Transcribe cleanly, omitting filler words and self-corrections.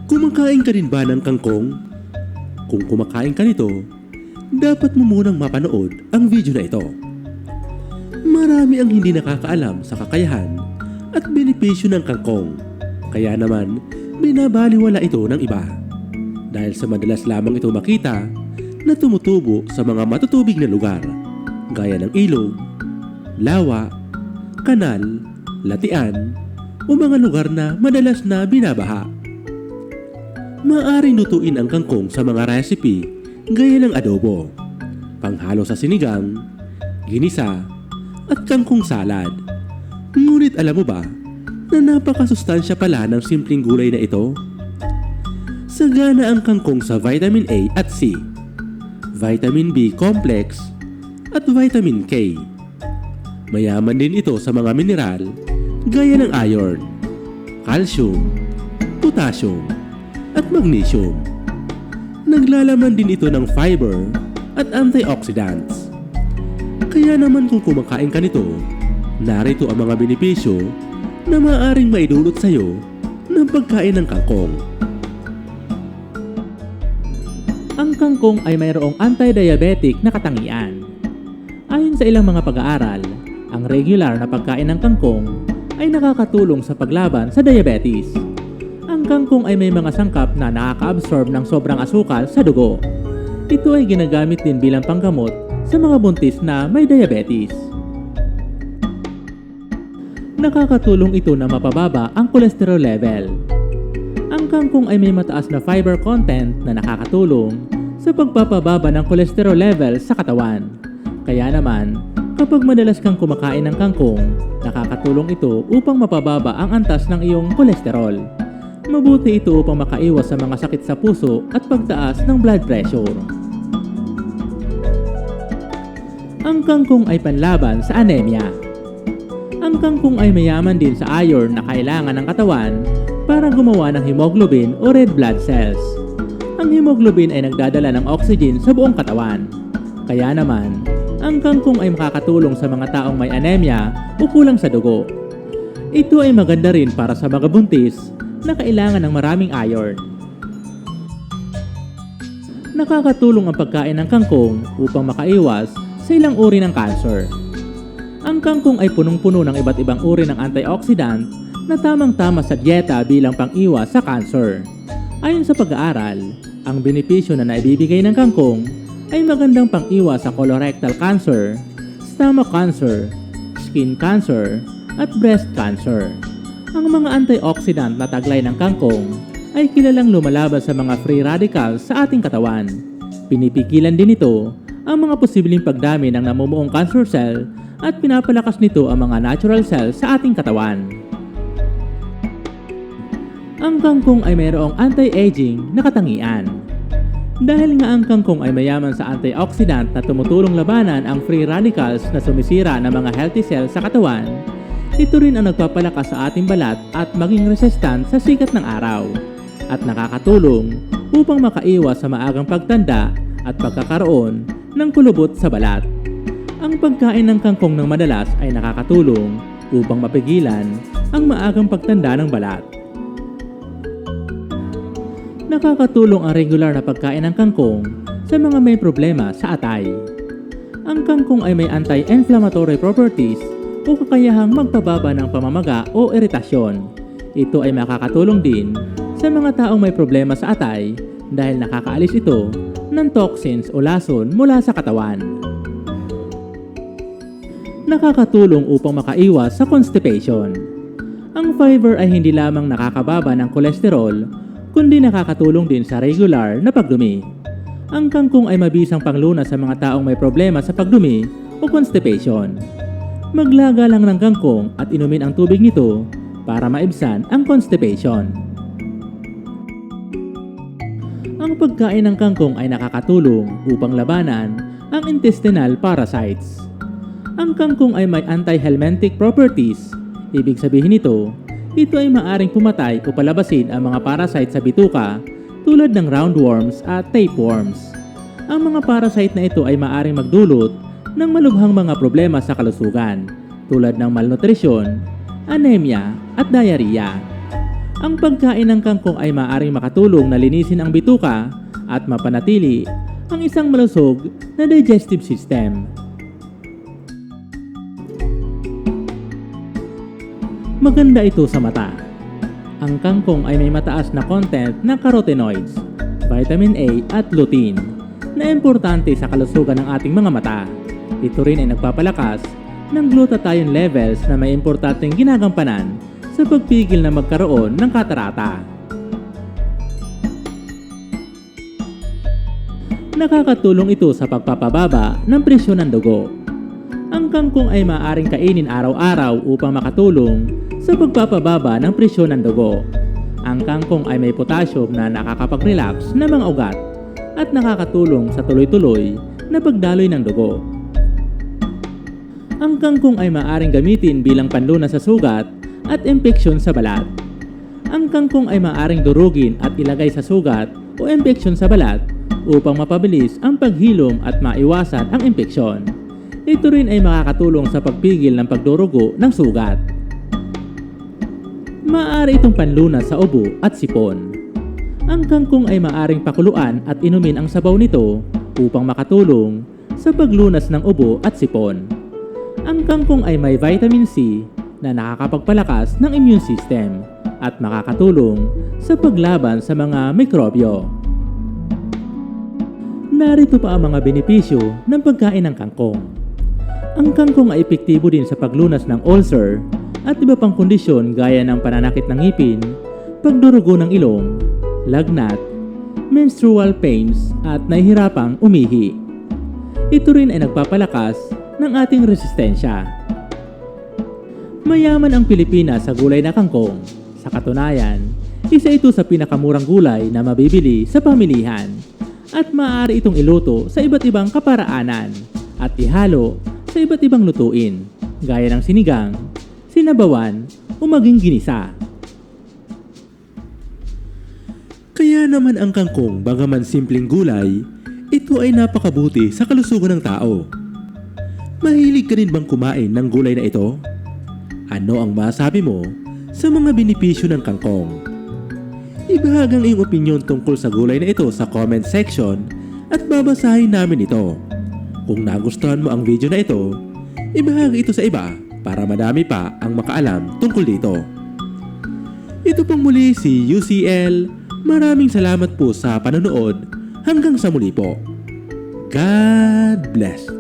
Kumakain ka rin ba ng kangkong? Kung kumakain ka nito, dapat mo munang mapanood ang video na ito. Marami ang hindi nakakaalam sa kakayahan at benepisyo ng kangkong. Kaya naman, binabaliwala ito ng iba. Dahil sa madalas lamang ito makita na tumutubo sa mga matutubig na lugar, gaya ng ilog, lawa, kanal, latian, o mga lugar na madalas na binabaha. Maaaring lutuin ang kangkong sa mga recipe gaya ng adobo, panghalo sa sinigang, ginisa, at kangkong salad. Ngunit alam mo ba na napakasustansya pala ng simpleng gulay na ito? Sagana ang kangkong sa vitamin A at C, vitamin B complex, at vitamin K. Mayaman din ito sa mga mineral gaya ng iron, calcium, potassium, at magnesium. Naglalaman din ito ng fiber at antioxidants. Kaya naman kung kumakain ka nito, narito ang mga benepisyo na maaaring maidulot sa iyo ng pagkain ng kangkong. Ang kangkong ay mayroong anti-diabetic na katangian. Ayon sa ilang mga pag-aaral, ang regular na pagkain ng kangkong ay nakakatulong sa paglaban sa diabetes. Ang kangkong ay may mga sangkap na nakaka-absorb ng sobrang asukal sa dugo. Ito ay ginagamit din bilang panggamot sa mga buntis na may diabetes. Nakakatulong ito na mapababa ang cholesterol level. Ang kangkong ay may mataas na fiber content na nakakatulong sa pagpapababa ng cholesterol level sa katawan. Kaya naman, kapag madalas kang kumakain ng kangkong, nakakatulong ito upang mapababa ang antas ng iyong cholesterol. Mabuti ito upang makaiwas sa mga sakit sa puso at pagtaas ng blood pressure. Ang kangkong ay panlaban sa anemia. Ang kangkong ay mayaman din sa iron na kailangan ng katawan para gumawa ng hemoglobin o red blood cells. Ang hemoglobin ay nagdadala ng oxygen sa buong katawan. Kaya naman, ang kangkong ay makakatulong sa mga taong may anemia o kulang sa dugo. Ito ay maganda rin para sa mga buntis na kailangan ng maraming iron. Nakakatulong ang pagkain ng kangkong upang makaiwas sa ilang uri ng cancer. Ang kangkong ay punong-puno ng iba't ibang uri ng antioxidant na tamang-tama sa dieta bilang pang-iwas sa cancer. Ayon sa pag-aaral, ang benepisyo na naibibigay ng kangkong ay magandang pang-iwas sa colorectal cancer, stomach cancer, skin cancer, at breast cancer. Ang mga antioxidant na taglay ng kangkong ay kilalang lumalaban sa mga free radicals sa ating katawan. Pinipigilan din ito ang mga posibleng pagdami ng namumuong cancer cell at pinapalakas nito ang mga natural cells sa ating katawan. Ang kangkong ay mayroong anti-aging na katangian. Dahil nga ang kangkong ay mayaman sa antioxidant na tumutulong labanan ang free radicals na sumisira ng mga healthy cells sa katawan, ito rin ang nagpapalakas sa ating balat at maging resistant sa sikat ng araw at nakakatulong upang makaiwas sa maagang pagtanda at pagkakaroon ng kulubot sa balat. Ang pagkain ng kangkong ng madalas ay nakakatulong upang mapigilan ang maagang pagtanda ng balat. Nakakatulong ang regular na pagkain ng kangkong sa mga may problema sa atay. Ang kangkong ay may anti-inflammatory properties o kakayahang magpababa ng pamamaga o iritasyon. Ito ay makakatulong din sa mga taong may problema sa atay dahil nakakaalis ito ng toxins o lason mula sa katawan. Nakakatulong upang makaiwas sa constipation. Ang fiber ay hindi lamang nakakababa ng kolesterol, kundi nakakatulong din sa regular na pagdumi. Ang kangkong ay mabisang panglunas sa mga taong may problema sa pagdumi o constipation. Maglaga lang ng kangkong at inumin ang tubig nito para maibsan ang constipation. Ang pagkain ng kangkong ay nakakatulong upang labanan ang intestinal parasites. Ang kangkong ay may anti-helminthic properties. Ibig sabihin nito, ito ay maaring pumatay o palabasin ang mga parasite sa bituka tulad ng roundworms at tapeworms. Ang mga parasite na ito ay maaring magdulot ng malubhang mga problema sa kalusugan tulad ng malnutrisyon, anemia at diarrhea. Ang pagkain ng kangkong ay maaaring makatulong na linisin ang bituka at mapanatili ang isang malusog na digestive system. Maganda ito sa mata. Ang kangkong ay may mataas na content ng carotenoids, vitamin A at lutein na importante sa kalusugan ng ating mga mata. Ito rin ay nagpapalakas ng glutathione levels na may importanteng ginagampanan sa pagpigil na magkaroon ng katarata. Nakakatulong ito sa pagpapababa ng presyon ng dugo. Ang kangkong ay maaaring kainin araw-araw upang makatulong sa pagpapababa ng presyon ng dugo. Ang kangkong ay may potassium na nakakapag-relax ng mga ugat at nakakatulong sa tuloy-tuloy na pagdaloy ng dugo. Ang kangkong ay maaaring gamitin bilang panlunas sa sugat at impeksyon sa balat. Ang kangkong ay maaaring durugin at ilagay sa sugat o impeksyon sa balat upang mapabilis ang paghilom at maiwasan ang impeksyon. Ito rin ay makakatulong sa pagpigil ng pagdurugo ng sugat. Maaari itong panlunas sa ubo at sipon. Ang kangkong ay maaaring pakuluan at inumin ang sabaw nito upang makatulong sa paglunas ng ubo at sipon. Ang kangkong ay may vitamin C na nakakapagpalakas ng immune system at makakatulong sa paglaban sa mga mikrobyo. Narito pa ang mga benepisyo ng pagkain ng kangkong. Ang kangkong ay epektibo din sa paglunas ng ulcer at iba pang kondisyon gaya ng pananakit ng ngipin, pagdurugo ng ilong, lagnat, menstrual pains at nahihirapang umihi. Ito rin ay nagpapalakas ng ating resistensya. Mayaman ang Pilipinas sa gulay na kangkong. Sa katunayan, isa ito sa pinakamurang gulay na mabibili sa pamilihan at maaari itong iluto sa iba't ibang kaparaanan at ihalo sa iba't ibang lutuin gaya ng sinigang, sinabawan o maging ginisa. Kaya naman ang kangkong, bagaman simpleng gulay, ito ay napakabuti sa kalusugan ng tao. Mahilig ka rin bang kumain ng gulay na ito? Ano ang masabi mo sa mga benepisyo ng kangkong? Ibahagi ang iyong opinion tungkol sa gulay na ito sa comment section at babasahin namin ito. Kung nagustuhan mo ang video na ito, ibahagi ito sa iba para madami pa ang makaalam tungkol dito. Ito pong muli si UCL. Maraming salamat po sa panonood. Hanggang sa muli po. God bless.